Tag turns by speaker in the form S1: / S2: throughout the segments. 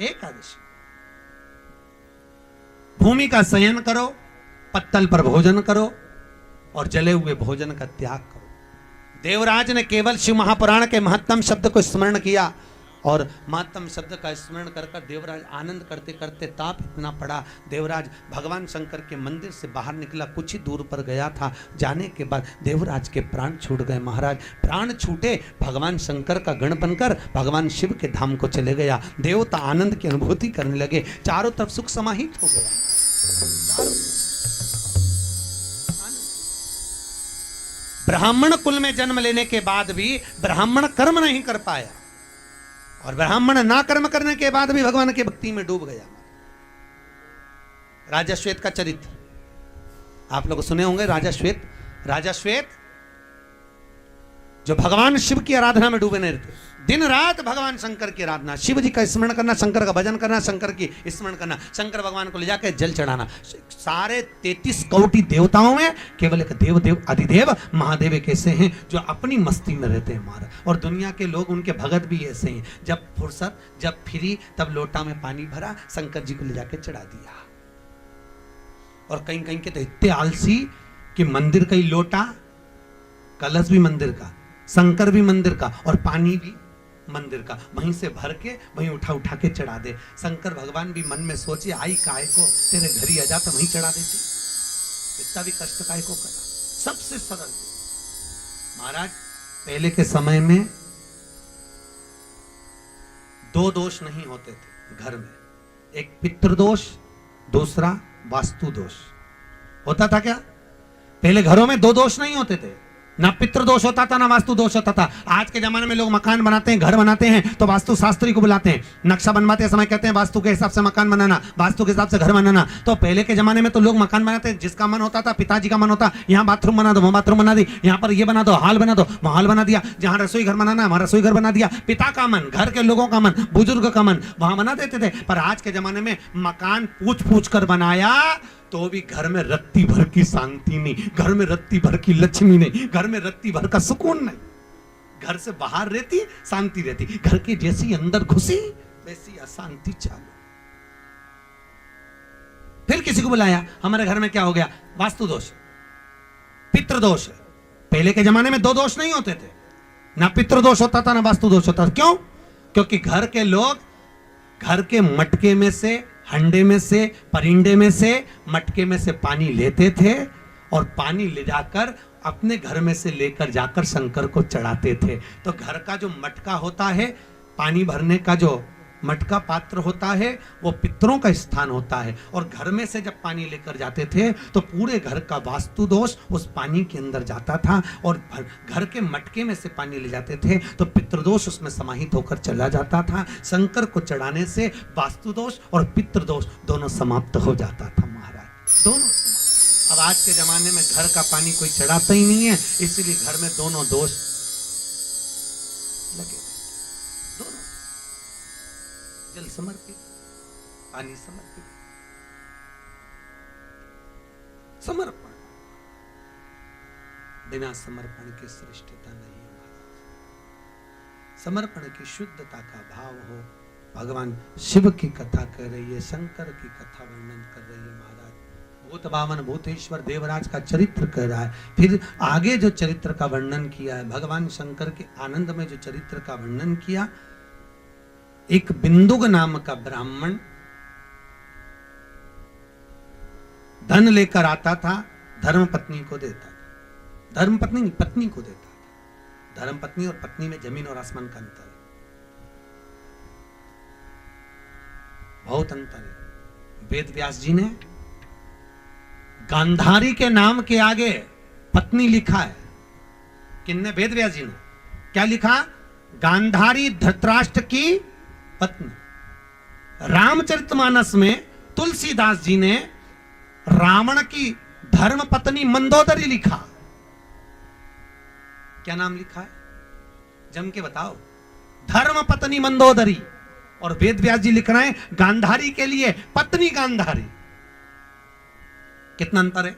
S1: एकादशी। भूमि का शयन करो, पत्तल पर भोजन करो और जले हुए भोजन का त्याग करो। देवराज ने केवल शिव महापुराण के महत्तम शब्द को स्मरण किया और महत्तम शब्द का स्मरण कर कर देवराज आनंद करते करते ताप इतना पड़ा, देवराज भगवान शंकर के मंदिर से बाहर निकला, कुछ ही दूर पर गया था। जाने के बाद देवराज के प्राण छूट गए। महाराज प्राण छूटे, भगवान शंकर का गण बनकर भगवान शिव के धाम को चले गया। देवता आनंद की अनुभूति करने लगे, चारों तरफ सुख समाहित हो गया। ब्राह्मण कुल में जन्म लेने के बाद भी ब्राह्मण कर्म नहीं कर पाया और ब्राह्मण ना कर्म करने के बाद भी भगवान की भक्ति में डूब गया। राजा श्वेत का चरित्र आप लोग सुने होंगे। राजा श्वेत जो भगवान शिव की आराधना में डूबे नहीं रहते, दिन रात भगवान शंकर की आराधना, शिव जी का स्मरण करना, शंकर का भजन करना, शंकर की स्मरण करना, शंकर भगवान को ले जाकर जल चढ़ाना। सारे 33 कोटि देवताओं में केवल एक देव अधिदेव महादेव एक ऐसे हैं जो अपनी मस्ती में रहते हैं हमारा, और दुनिया के लोग उनके भगत भी ऐसे हैं। जब फुर्सत, जब फ्री, तब लोटा में पानी भरा, शंकर जी को ले जाकर चढ़ा दिया। और कहीं कहीं के तो इतने आलसी कि मंदिर का ही लोटा, कलश भी मंदिर का, शंकर भी मंदिर का और पानी भी मंदिर का, वहीं से भर के वहीं उठा के चढ़ा दे। शंकर भगवान भी मन में सोचे, आई काय को, तेरे घर ही आ जाता वहीं चढ़ा देती, इतना भी कष्ट काय को करा। सबसे सरल महाराज, पहले के समय में 2 दोष नहीं होते थे घर में, एक पितृदोष, दूसरा वास्तु दोष। होता था क्या? पहले घरों में 2 दोष नहीं होते थे, ना पितृदोष होता था ना वास्तु दोष होता था। आज के जमाने में लोग मकान बनाते हैं, घर बनाते हैं तो वास्तु शास्त्री को बुलाते हैं, नक्शा बनवाते समय कहते हैं वास्तु के हिसाब से मकान बनाना, वास्तु के हिसाब से घर बनाना। तो पहले के जमाने में तो लोग मकान बनाते हैं, जिसका मन होता था, पिताजी का मन होता, यहाँ बाथरूम बना दो, वहाँ बाथरूम बना दी, यहाँ पर ये बना दो, हॉल बना दो, वहाँ हॉल बना दिया, जहाँ रसोई घर बनाना वहाँ रसोई घर बना दिया। पिता का मन, घर के लोगों का मन, बुजुर्ग का मन, वहां बना देते थे। पर आज के जमाने में मकान पूछ कर बनाया तो भी घर में रत्ती भर की शांति नहीं, घर में रत्ती भर की लक्ष्मी नहीं, घर में रत्ती भर का सुकून नहीं। घर से बाहर रहती शांति रहती, घर के जैसी अंदर घुसी वैसी अशांति चालू। फिर किसी को बुलाया, हमारे घर में क्या हो गया? वास्तु दोष, पितृदोष। पहले के जमाने में 2 दोष नहीं होते थे, ना पितृदोष होता था ना वास्तु दोष होता था। क्यों? क्योंकि घर के लोग घर के मटके में से, हंडे में से, परिंडे में से, मटके में से पानी लेते थे और पानी ले जाकर अपने घर में से लेकर जाकर शंकर को चढ़ाते थे। तो घर का जो मटका होता है, पानी भरने का जो मटका पात्र होता है, वो पितरों का स्थान होता है। और घर में से जब पानी लेकर जाते थे तो पूरे घर का वास्तु दोष उस पानी के अंदर जाता था, और घर के मटके में से पानी ले जाते थे तो पितृदोष उसमें समाहित होकर चला जाता था। शंकर को चढ़ाने से वास्तु दोष और पितृदोष दोनों समाप्त हो जाता था महाराज, दोनों। अब आज के जमाने में घर का पानी कोई चढ़ाता ही नहीं है, इसलिए घर में दोनों दोष लगे। जल समर्पित, पानी समर्पित, समर्पण। बिना समर्पण की श्रेष्ठता नहीं है महाराज। समर्पण की शुद्धता का भाव हो। भगवान शिव की कथा कर रही है, शंकर की कथा वर्णन कर रही है महाराज। भूत बामन भूतेश्वर देवराज का चरित्र कर रहा है। फिर आगे जो चरित्र का वर्णन किया है, भगवान शंकर के आनंद में जो चरित्र का वर्णन किया, एक बिंदुक नाम का ब्राह्मण धन लेकर आता था, धर्म पत्नी को देता था। धर्म पत्नी नहीं, पत्नी को देता था। धर्म पत्नी और पत्नी में जमीन और आसमान का अंतर है, बहुत अंतर है। वेद व्यास जी ने गांधारी के नाम के आगे पत्नी लिखा है। किन्ने? वेद व्यास जी ने क्या लिखा? गांधारी धृतराष्ट्र की पत्नी। रामचरितमानस में तुलसीदास जी ने रावण की धर्म पत्नी मंदोदरी लिखा। क्या नाम लिखा है? जम के बताओ। धर्म पत्नी मंदोदरी। और वेद व्यास जी लिख रहे हैं गांधारी के लिए पत्नी गांधारी। कितना अंतर है?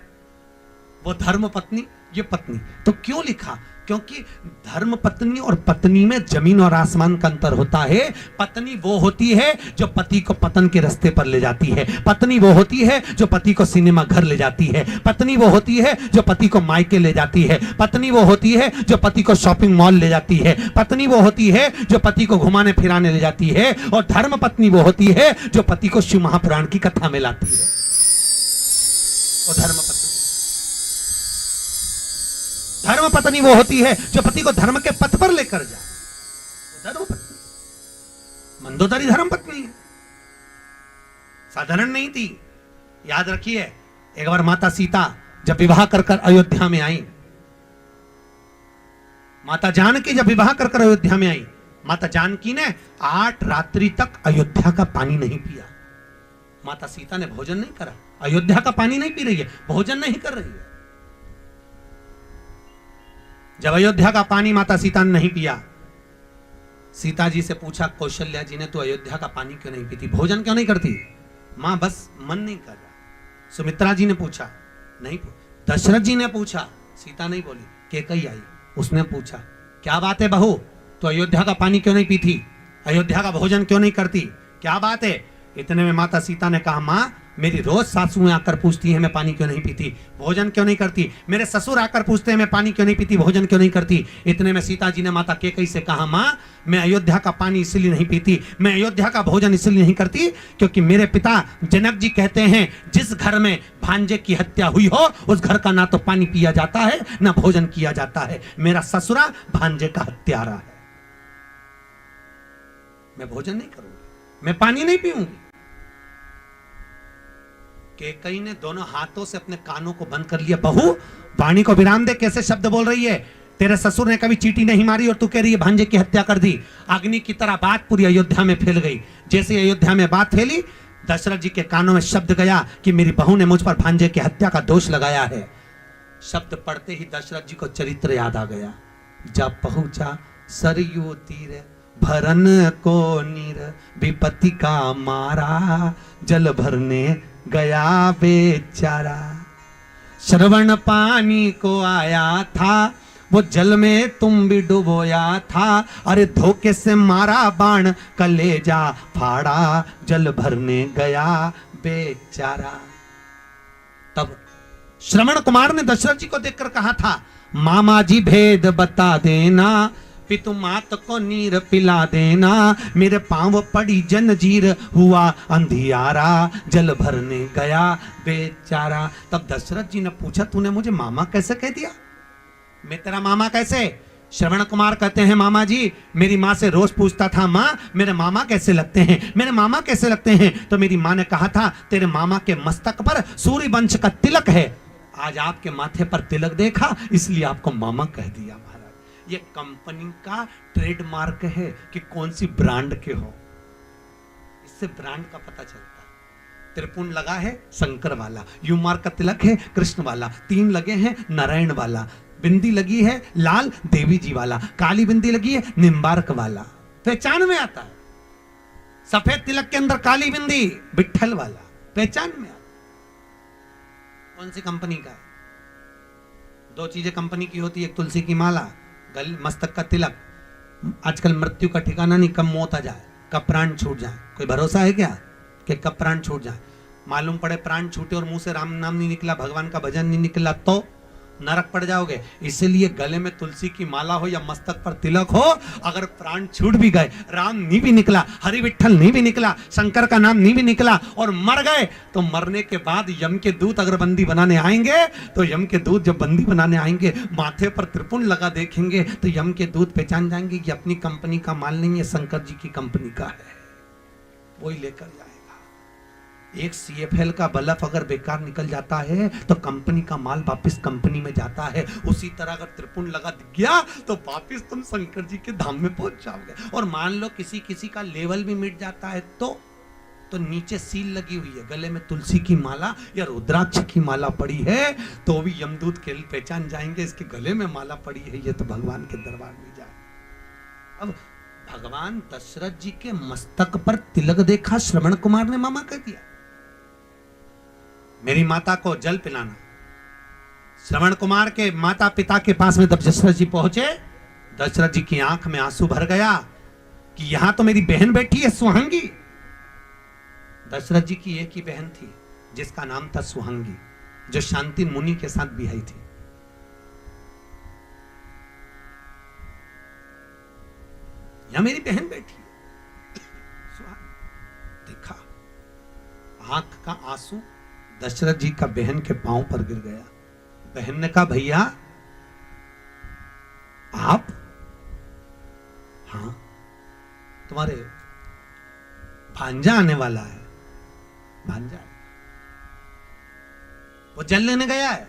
S1: वो धर्म पत्नी ये पत्नी। तो क्यों लिखा? क्योंकि धर्म पत्नी और पत्नी में जमीन और आसमान का अंतर होता है। पत्नी वो होती है जो पति को पतन के रास्ते पर ले जाती है। पत्नी वो होती है जो पति को सिनेमा घर ले जाती है। पत्नी वो होती है जो पति को मायके ले जाती है। पत्नी वो होती है जो पति को शॉपिंग मॉल ले जाती है। पत्नी वो होती है जो पति को घुमाने फिराने ले जाती है। और धर्म पत्नी वो होती है जो पति को शिव महापुराण की कथा में लाती है। और धर्म पत्नी वो होती है जो पति को धर्म के पथ पर लेकर जाए। धर्म पत्नी मंदोदरी धर्म पत्नी है, साधारण नहीं थी। याद रखिए, एक बार माता सीता जब विवाह कर अयोध्या में आई, माता जानकी जब विवाह कर अयोध्या में आई, माता जानकी ने 8 रात्रि तक अयोध्या का पानी नहीं पिया। माता सीता ने भोजन नहीं करा, अयोध्या का पानी नहीं पी रही है, भोजन नहीं कर रही है। जब अयोध्या का पानी माता सीता ने नहीं पिया, सीता जी से पूछा कौशल्या जी ने, तू अयोध्या का पानी क्यों नहीं पीती, भोजन क्यों नहीं करती? मां बस मन नहीं कर रहा। सुमित्रा जी ने पूछा, नहीं। दशरथ जी ने पूछा, सीता नहीं बोली। कैकेयी आई, उसने पूछा, क्या बात है बहू, तो अयोध्या का पानी क्यों नहीं पीती, अयोध्या का भोजन क्यों नहीं करती, क्या बात है? इतने में माता सीता ने कहा, मां मेरी रोज सासुएं आकर पूछती हैं मैं पानी क्यों नहीं पीती, भोजन क्यों नहीं करती। मेरे ससुर आकर पूछते हैं मैं पानी क्यों नहीं पीती, भोजन क्यों नहीं करती। इतने में सीता जी ने माता कैकेयी से कहा, मां मैं अयोध्या का पानी इसलिए नहीं पीती, मैं अयोध्या का भोजन इसलिए नहीं करती क्योंकि मेरे पिता जनक जी कहते हैं जिस घर में भांजे की हत्या हुई हो उस घर का ना तो पानी पिया जाता है ना भोजन किया जाता है। मेरा ससुरा भांजे का हत्यारा है, मैं भोजन नहीं करूंगी, मैं पानी नहीं पीऊंगी। कैकेयी ने दोनों हाथों से अपने कानों को बंद कर लिया। बहू वाणी को विराम दे, कैसे शब्द बोल रही है, तेरे ससुर ने कभी चींटी नहीं मारी और तू कह रही है भांजे की हत्या कर दी। अग्नि की तरह बात पूरी अयोध्या में फैल गई। जैसे अयोध्या में बात फैली, दशरथ जी के कानों में शब्द गया कि मेरी बहू ने मुझ पर भांजे की हत्या का दोष लगाया है। शब्द पढ़ते ही दशरथ जी को चरित्र याद आ गया। जब पहुंचा सरयू तीर भरन को नीर, विपत्ति का मारा जल भरने गया बेचारा। श्रवण पानी को आया था, वो जल में तुम भी डुबोया था। अरे धोखे से मारा बाण कलेजा फाड़ा, जल भरने गया बेचारा। तब श्रवण कुमार ने दशरथ जी को देखकर कहा था, मामा जी भेद बता देना, पितु मात को नीर पिला देना। मेरे पांव पड़ी जंजीर हुआ अंधियारा, जल भरने गया बेचारा। तब दशरथ जी ने पूछा, तूने मुझे मामा कैसे कह दिया, मैं तेरा मामा कैसे? श्रवण कुमार कहते हैं, मामा जी मेरी माँ से रोज पूछता था, माँ मेरे मामा कैसे लगते हैं, मेरे मामा कैसे लगते हैं। तो मेरी माँ ने कहा था तेरे मामा के मस्तक पर सूर्य वंश का तिलक है। आज आपके माथे पर तिलक देखा इसलिए आपको मामा कह दिया। ये कंपनी का ट्रेडमार्क है कि कौन सी ब्रांड के हो, इससे ब्रांड का पता चलता है। त्रिपुण लगा है शंकर वाला, यू मार्क का तिलक है कृष्ण वाला, 3 लगे हैं नारायण वाला, बिंदी लगी है लाल देवी जी वाला, काली बिंदी लगी है निम्बार्क वाला, पहचान में आता है। सफेद तिलक के अंदर काली बिंदी विठल वाला, पहचान में आता है कौन सी कंपनी का है। 2 चीजें कंपनी की होती है, एक तुलसी की माला, गल मस्तक का तिलक। आजकल मृत्यु का ठिकाना नहीं, कब मौत आ जाए, कब प्राण छूट जाए, कोई भरोसा है क्या कि कब प्राण छूट जाए? मालूम पड़े प्राण छूटे और मुंह से राम नाम नहीं निकला, भगवान का भजन नहीं निकला तो नरक पड़ जाओगे। इसलिए गले में तुलसी की माला हो या मस्तक पर तिलक हो, अगर प्राण छूट भी गए, राम नहीं भी निकला, हरि विठल नहीं भी निकला, शंकर का नाम नहीं भी निकला और मर गए, तो मरने के बाद यम के दूत अगर बंदी बनाने आएंगे, तो यम के दूत जब बंदी बनाने आएंगे, माथे पर त्रिपुण लगा देखेंगे तो यम के दूत पहचान जाएंगे कि अपनी कंपनी का माल नहीं है, शंकर जी की कंपनी का है, वही लेकर जाएगा। एक CFL का बल्ब अगर बेकार निकल जाता है तो कंपनी का माल वापस कंपनी में जाता है। उसी तरह अगर त्रिपुण लगा दिख गया तो वापस तुम शंकर जी के धाम में पहुंच जाओगे। और मान लो किसी किसी का लेवल भी मिट जाता है तो नीचे सील लगी हुई है, गले में तुलसी की माला या रुद्राक्ष की माला पड़ी है, तो भी यमदूत के पहचान जाएंगे इसके गले में माला पड़ी है, ये तो भगवान के दरबार में जाए। अब भगवान दशरथ जी के मस्तक पर तिलक देखा, श्रवण कुमार ने मामा कह दिया। मेरी माता को जल पिलाना, श्रवण कुमार के माता पिता के पास में जब दशरथ जी पहुंचे, दशरथ जी की आंख में आंसू भर गया कि यहां तो मेरी बहन बैठी है सुहांगी। दशरथ जी की एक ही बहन थी जिसका नाम था सुहांगी, जो शांति मुनि के साथ बिहाई थी। यहां मेरी बहन बैठी है। देखा, आंख का आंसू दशरथ जी का बहन के पांव पर गिर गया। बहन ने कहा, भैया आप? हाँ, तुम्हारे भांजा आने वाला है। भांजा वो जल लेने गया है।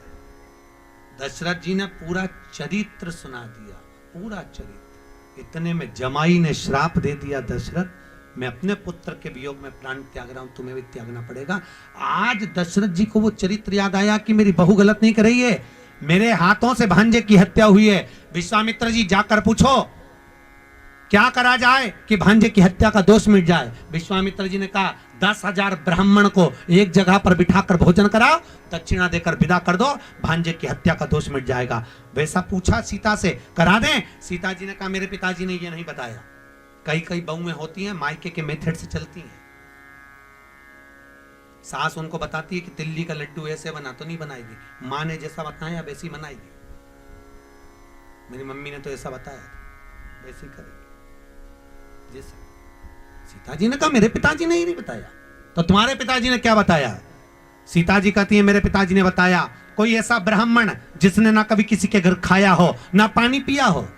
S1: दशरथ जी ने पूरा चरित्र सुना दिया, पूरा चरित्र। इतने में जमाई ने श्राप दे दिया, दशरथ मैं अपने पुत्र के वियोग में प्राण त्याग रहा हूं, तुम्हें भी त्यागना पड़ेगा। आज दशरथ जी को वो चरित्र याद आया कि मेरी बहू गलत नहीं कर रही है, मेरे हाथों से भांजे की हत्या हुई है। विश्वामित्र जी जाकर पूछो क्या करा जाए कि भांजे की हत्या का दोष मिट जाए। विश्वामित्र जी ने कहा 10,000 ब्राह्मण को एक जगह पर बिठाकर भोजन कराओ, दक्षिणा देकर विदा कर दो, भांजे की हत्या का दोष मिट जाएगा। वैसा पूछा सीता से, करा दें? सीता जी ने कहा मेरे पिताजी ने ये नहीं बताया। कई कई बहुएं होती हैं मायके के मेथड से चलती हैं। सास उनको बताती है कि तिल्ली का लड्डू ऐसे बना, तो नहीं बनाएगी, माँ ने जैसा बताया वैसी बनाएगी। मेरी मम्मी ने तो ऐसा बताया था, वैसे ही करेगी जैसे। सीता जी ने कहा मेरे पिताजी ने ही नहीं बताया, तो तुम्हारे पिताजी ने क्या बताया? सीता जी कहती है मेरे पिताजी ने बताया कोई ऐसा ब्राह्मण जिसने ना कभी किसी के घर खाया हो, ना पानी पिया हो,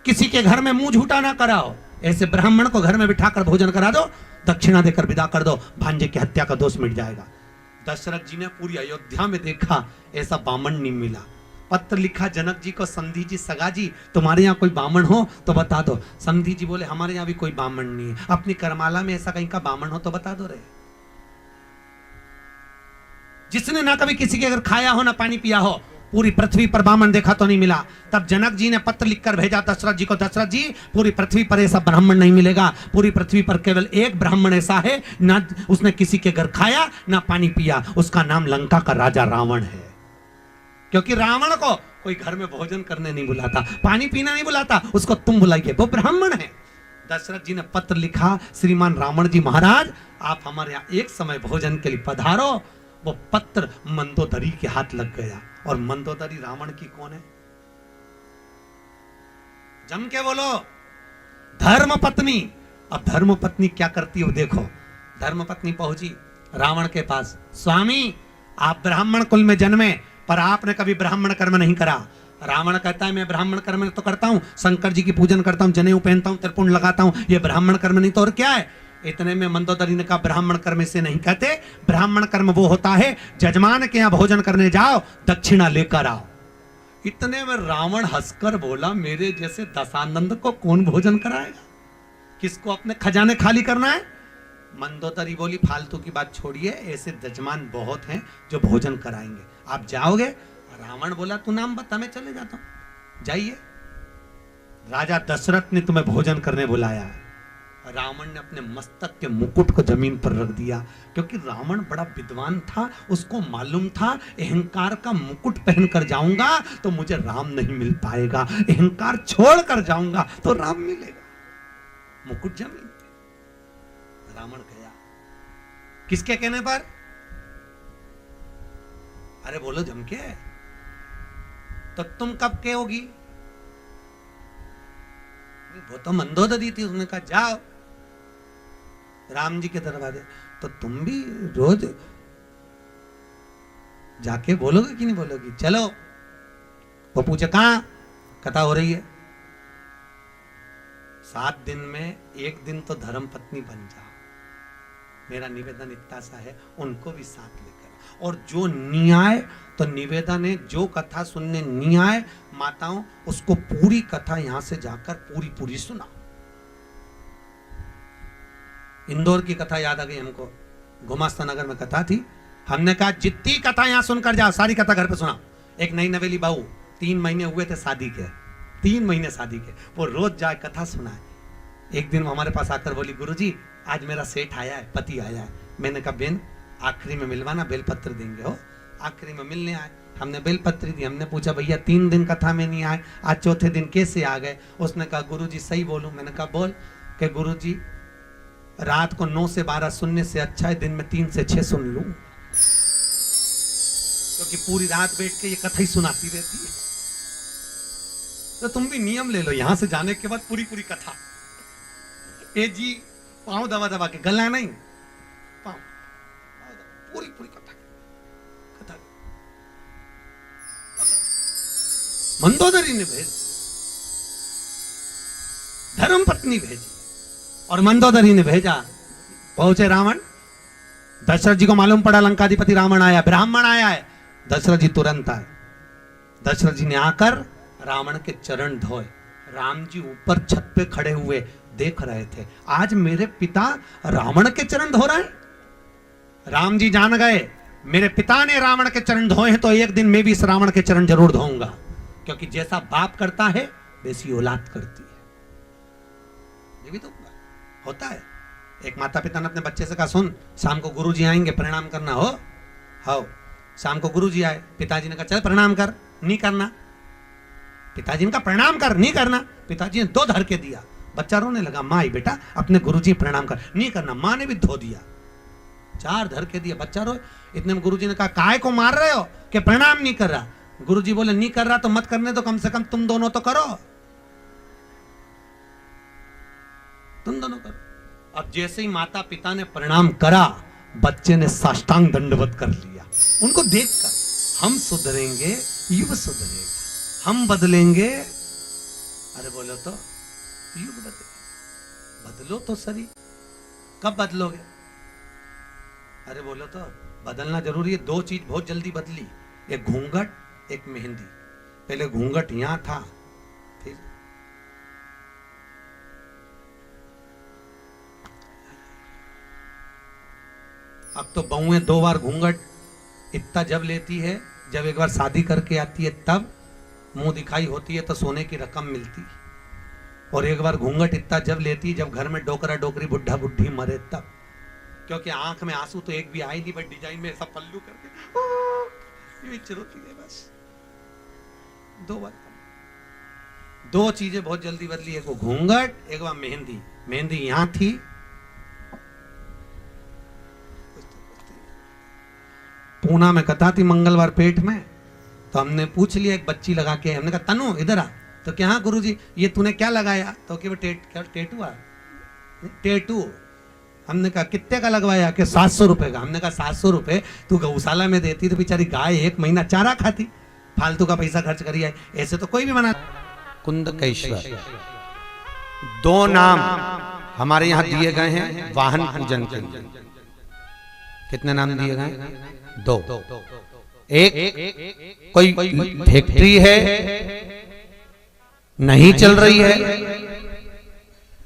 S1: किसी के घर में मुंह झूठा ना करा हो, ऐसे ब्राह्मण को घर में बिठाकर भोजन करा दो, दक्षिणा देकर विदा कर दो, भांजे की हत्या का दोष मिट जाएगा। दशरथ जी ने पूरी अयोध्या में देखा, ऐसा बामण नहीं मिला। पत्र लिखा जनक जी को, संधि जी सगा जी तुम्हारे यहाँ कोई बामण हो तो बता दो। संधि जी बोले हमारे यहाँ भी कोई बामण नहीं है, अपनी करमाला में ऐसा कहीं का बामण हो तो बता दो रे, जिसने ना कभी किसी के अगर खाया हो ना पानी पिया हो। पूरी पृथ्वी पर बामण देखा तो नहीं मिला। तब जनक जी ने पत्र लिखकर भेजा दशरथ जी को, दशरथ जी पूरी पृथ्वी पर ऐसा ब्राह्मण नहीं मिलेगा, पूरी पृथ्वी पर केवल एक ब्राह्मण ऐसा है, ना उसने किसी के घर खाया ना पानी पिया, उसका नाम लंका का राजा रावण है। क्योंकि रावण को कोई घर में भोजन करने नहीं बुलाता, पानी पीना नहीं बुलाता, उसको तुम बुलाइए, वो ब्राह्मण है। दशरथ जी ने पत्र लिखा, श्रीमान रावण जी महाराज आप हमारे यहाँ एक समय भोजन के लिए पधारो। वो पत्र मंदोदरी के हाथ लग गया, और मंदोदरी रावण की कौन है? जम के बोलो, धर्म पत्नी। अब धर्म पत्नी क्या करती है देखो। धर्म पत्नी पहुंची रावण के पास, स्वामी आप ब्राह्मण कुल में जन्मे पर आपने कभी ब्राह्मण कर्म नहीं करा। रावण कहता है मैं ब्राह्मण कर्म तो करता हूं, शंकर जी की पूजन करता हूं, जनेऊ पहनता हूं, त्रिपुंड लगाता हूं, ये ब्राह्मण कर्म नहीं तो और क्या है? इतने में मंदोदरी ने कहा ब्राह्मण कर्म इसे नहीं कहते, ब्राह्मण कर्म वो होता है जजमान के यहां भोजन करने जाओ, दक्षिणा लेकर आओ। इतने में रावण हंसकर बोला मेरे जैसे दशानंद को कौन भोजन कराएगा, किसको अपने खजाने खाली करना है? मंदोदरी बोली फालतू की बात छोड़िए, ऐसे जजमान बहुत हैं जो भोजन कराएंगे, आप जाओगे? रावण बोला तू नाम बता मैं चले जाता हूं, जाइए। राजा दशरथ ने तुम्हें भोजन करने बुलाया है। रावण ने अपने मस्तक के मुकुट को जमीन पर रख दिया, क्योंकि रावण बड़ा विद्वान था, उसको मालूम था अहंकार का मुकुट पहनकर जाऊंगा तो मुझे राम नहीं मिल पाएगा, अहंकार छोड़कर जाऊंगा तो राम मिलेगा। मुकुट जमीन पे। रावण गया, किसके कहने पर? अरे बोलो जम के, तो तुम कब कहोगी? वो तो मंदोदरी थी, उसने कहा जाओ राम जी के दरबारे, तो तुम भी रोज जाके बोलोगे कि नहीं बोलोगी? चलो। वो पूछे कहां? कथा हो रही है। 7 दिन में एक दिन तो धर्म पत्नी बन जाओ, मेरा निवेदन इतना सा है, उनको भी साथ लेकर। और जो न्याय, तो निवेदन ने जो कथा सुनने न्याय माताओं, उसको पूरी कथा यहां से जाकर पूरी पूरी सुना। इंदौर की कथा याद आ गई हमको, गुमास्ता नगर में कथा थी, हमने कहा जितनी कथा यहां सुनकर जाओ सारी कथा घर पे सुना। एक नई नवेली बहू, 3 महीने हुए थे शादी के, 3 महीने शादी के, वो रोज जाए कथा सुनाए। एक दिन वो हमारे पास आकर बोली गुरुजी आज मेरा सेठ आया है, पति आया है। मैंने कहा बेन आखिरी में मिलवाना, बेलपत्र देंगे हो। आखिरी में मिलने आए, हमने बेलपत्री दी, हमने पूछा भैया 3 दिन कथा में नहीं आए, आज चौथे दिन कैसे आ गए? उसने कहा गुरुजी सही बोलूं? मैंने कहा बोल। कि गुरुजी रात को 9 से 12 सुनने से अच्छा है दिन में 3 से 6 सुन लूं, क्योंकि पूरी रात बैठ के ये कथा ही सुनाती रहती है। तो तुम भी नियम ले लो, यहां से जाने के बाद पूरी पूरी कथा, ए जी पांव दबा दबा के, गला नहीं, पांव पूरी पूरी कथा कथा। मंदोदरी ने भेज, धर्म पत्नी भेजी और मंदोदरी ने भेजा। पहुंचे रावण, दशरथ जी को मालूम पड़ा लंकाधिपति रावण आया, ब्राह्मण आया है। दशरथ जी तुरंत आए। दशरथ जी ने आकर रावण के चरण धोए। राम जी ऊपर छत पे खड़े हुए देख रहे थे, आज मेरे पिता रावण के चरण धो रहे हैं। राम जी जान गए मेरे पिता ने रावण के चरण धोए हैं तो एक दिन मैं भी इस रावण के चरण जरूर धोऊंगा, क्योंकि जैसा बाप करता है वैसी औलाद करती है। ये भी तो होता है। एक माता पिता ने अपने बच्चे से कहा सुन शाम को गुरुजी आएंगे प्रणाम करना हो। शाम को गुरुजी आए, पिताजी ने कहा चल प्रणाम कर, नहीं करना। पिताजी ने कहा प्रणाम कर, नहीं करना। पिताजी ने 2 धर के दिया। बच्चा रोने लगा, माँ ही बेटा अपने गुरुजी प्रणाम कर, नहीं करना। माँ ने भी धो दिया, 4 धर के दिया। बच्चा रो। इतने में गुरुजी ने कहा काहे को मार रहे हो कि प्रणाम नहीं कर रहा? गुरुजी बोले नहीं कर रहा तो मत करने दो, कम से कम तुम दोनों तो करो, तुम दोनों करो। अब जैसे ही माता पिता ने प्रणाम करा, बच्चे ने साष्टांग दंडवत कर लिया। उनको देखकर हम सुधरेंगे, युग सुधरेगा, हम बदलेंगे। अरे बोलो तो युग बदले, बदलो तो सही। कब बदलोगे? अरे बोलो तो बदलना जरूरी है। 2 चीज बहुत जल्दी बदली, एक घूंघट, एक मेहंदी। पहले घूंघट यहां था, फिर अब तो बहुएं 2 बार घूंघट इतना जब लेती है, जब एक बार शादी करके आती है तब मुंह दिखाई होती है तो सोने की रकम मिलती है, और एक बार घूंघट इतना जब लेती है जब घर में डोकरा डोकरी बुढ़ा बुढ़ी मरे तब। क्योंकि आंख में आंसू तो एक भी आई नहीं, बट डिजाइन में सब पल्लू करके रोती है बस। 2 बार 2 चीजें बहुत जल्दी बदली, एक वो घूंघट, एक बार मेहंदी। मेहंदी यहां थी, पूना में कथा थी मंगलवार पेट में, तो हमने पूछ लिया, एक बच्ची लगा के, हमने कहा तनु इधर आ, तो क्या हाँ गुरुजी ये तूने क्या लगाया? तो कि वो टेटू। हमने कहा कितने का लगवाया? कि 700 रुपए का। हमने कहा 700 रुपए तू गौशाला में देती तो बेचारी गाय 1 महीना चारा खाती, फालतू का पैसा खर्च करी है, ऐसे तो कोई भी बना। कुंदकेश्वर 2 नाम हमारे यहाँ दिए गए हैं वाहन पूजन के लिए। कितने नाम दिए गए? 2। एक कोई फैक्ट्री है नहीं चल रही है,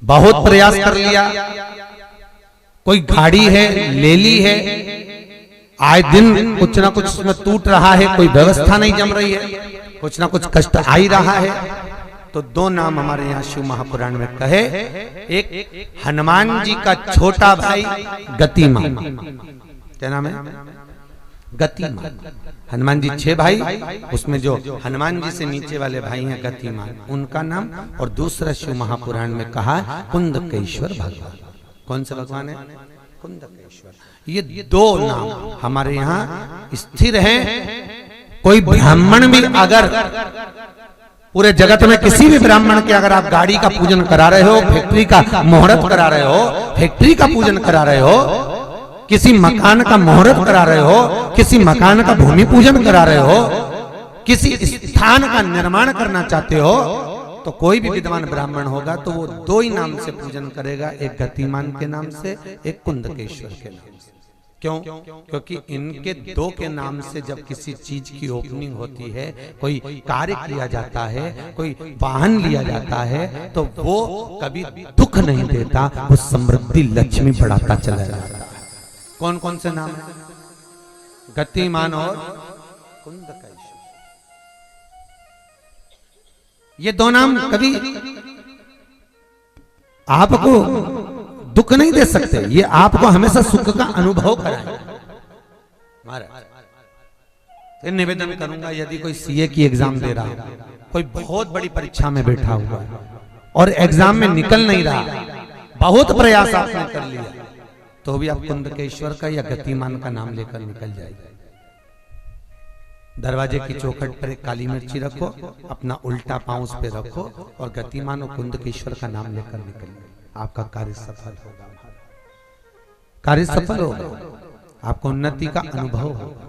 S1: बहुत प्रयास कर लिया, कोई गाड़ी है ले ली है, आए दिन कुछ ना कुछ उसमें टूट रहा है, कोई व्यवस्था नहीं जम रही है, कुछ ना कुछ कष्ट आ ही रहा है, तो 2 नाम हमारे यहाँ शिव महापुराण में कहे। एक हनुमान जी का छोटा भाई गतिमान, क्या नाम है? गतिमान। हनुमान जी 6 भाई, उसमें जो हनुमान जी से नीचे वाले भाई हैं गतिमान, उनका नाम। और दूसरा शिव महापुराण में कहा कुंदकेश्वर भगवान। कौन से भगवान है? कुंदकेश्वर। ये 2 नाम हमारे यहाँ स्थिर हैं। कोई ब्राह्मण भी अगर पूरे जगत में किसी भी ब्राह्मण के अगर आप गाड़ी का पूजन करा रहे हो, फैक्ट्री का मुहूर्त करा रहे हो, फैक्ट्री का पूजन करा रहे हो, किसी मकान का मुहूर्त करा रहे हो, किसी मकान का भूमि पूजन करा रहे हो, किसी स्थान का निर्माण करना चाहते हो, तो कोई भी विद्वान ब्राह्मण होगा तो वो 2 ही नाम से पूजन करेगा, एक गतिमान के नाम से, एक कुंदकेश्वर के नाम से। क्यों? क्योंकि इनके 2 के नाम से जब किसी चीज की ओपनिंग होती है, कोई कार्य किया जाता है, कोई वाहन लिया जाता है, तो वो कभी दुख नहीं देता, वो समृद्धि लक्ष्मी बढ़ाता चला जाता है। कौन कौन से नाम है? गतिमान और कुंदकेश्वर। ये 2 नाम कभी आपको दुख नहीं दे सकते, ये आपको हमेशा सुख का अनुभव कराएंगे। फिर निवेदन करूंगा, यदि कोई सीए की एग्जाम दे रहा है, कोई बहुत बड़ी परीक्षा में बैठा हुआ है और एग्जाम में निकल नहीं रहा, बहुत प्रयास आपने कर लिया, तो भी आप कुंदकेश्वर का या गतिमान का नाम लेकर निकल जाइए। दरवाजे की चौखट पर एक काली मिर्ची रखो, अपना उल्टा पांव उस पे रखो और गतिमान और कुंदकेश्वर का नाम लेकर निकलिए। आपका कार्य सफल होगा, कार्य सफल होगा, आपको उन्नति का अनुभव होगा।